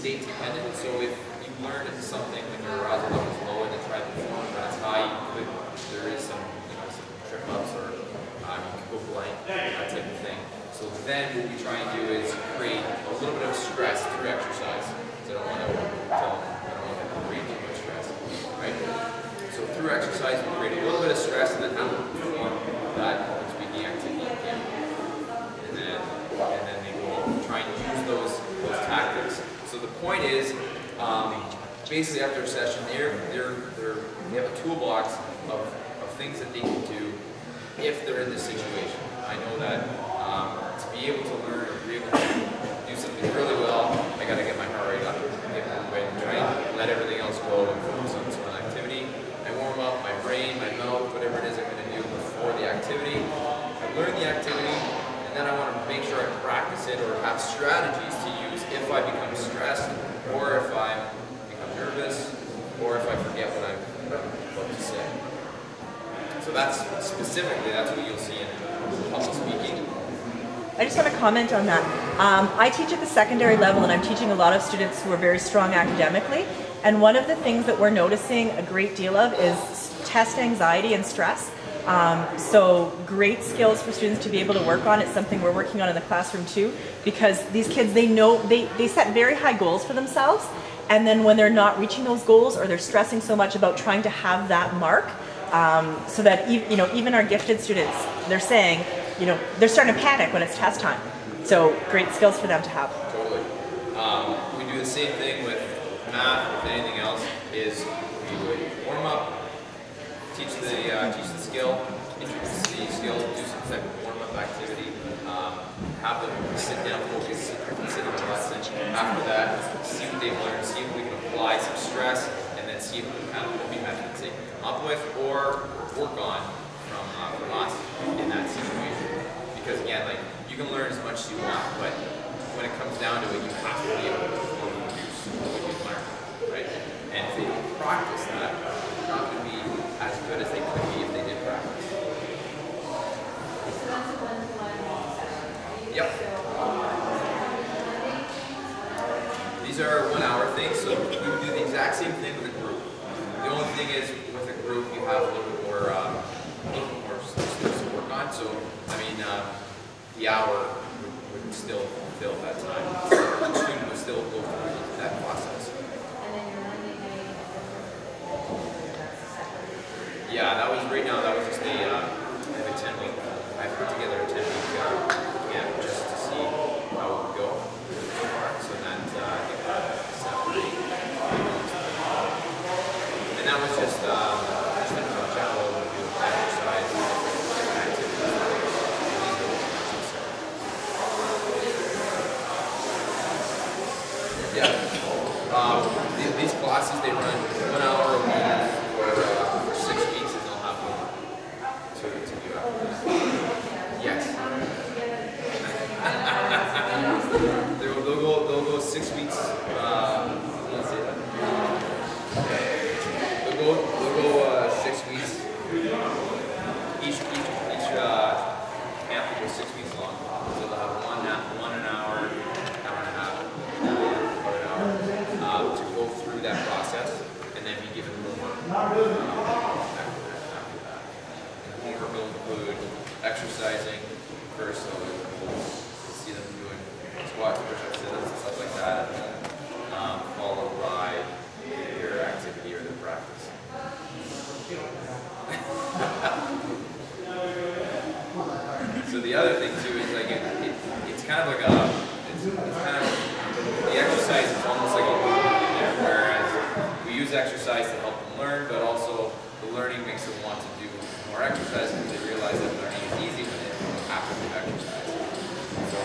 state dependent. So if you learn something when your arousal level is low and then try to perform when it's high, there is some, some trip ups or you can go blank, that type of thing. So then what we try and do is create a little bit of stress through exercise. So I don't want to create too much stress, right? So through exercise, we create a little bit of stress and then have them perform that speaking activity again. And then they will try and use those tactics. So the point is, basically after a session, they have a toolbox of things that they can do if they're in this situation. I know that to be able to learn or be able to do something really well, I got to get my heart rate up, get moving, try and let everything else go and focus on some activity. I warm up my brain, my mouth, whatever it is I'm going to do before the activity. I learn the activity, and then I want to make sure I practice it or have strategies to use if I become stressed, or if I become nervous, or if I forget what I'm about to say. So that's what you'll see in public speaking. I just want to comment on that. I teach at the secondary level, and I'm teaching a lot of students who are very strong academically. And one of the things that we're noticing a great deal of is test anxiety and stress. So great skills for students to be able to work on. It's something we're working on in the classroom too, because these kids, they set very high goals for themselves, and then when they're not reaching those goals, or they're stressing so much about trying to have that mark, so that even our gifted students, they're saying, they're starting to panic when it's test time. So great skills for them to have. Totally. We do the same thing with math, with anything else, is we would warm up, teach the skill, introduce the skill, do some type of warm-up activity, have them sit down, focus, consider the lesson. After that, see what they've learned, see if we can apply some stress, and then see if we kind of be methods they can come up with or work on from us in that situation. Because again, you can learn as much as you want, but when it comes down to it, you have to be able to reproduce what you've learned, right? And if they don't practice that, they're not going to be as good as they could be if they did practice. Yep. These are 1 hour things, so we would do the exact same thing with a group. The only thing is, with a group, you have a little bit more skills to work on. So, the hour would still fill that time. So the student would still go through that process. Yeah, that was right now. That was just I have a 10-week. I put together a 10-week camp just to see how it would go so far. So that I think 7 or 8. And that was just a general overview of exercise, different activities. Yeah. These classes, they run 1 hour a week for 6 weeks, and they'll have one to do after that. Yes. They'll go 6 weeks. Let's see. They'll go 6 weeks. Each camp will go 6 weeks long. So they'll have one an hour and a half, about an hour, to go through that process, and then be given homework after that. And homework will include exercising first, so we'll see them doing squats, push-ups, sit-ups, and stuff like that, and then followed by their activity or their practice. So the other thing too is it's kind of like the exercise is almost like a movement there, whereas we use exercise to help them learn, but also the learning makes them want to do more exercise because they realize that learning is easy when they have to do exercise. So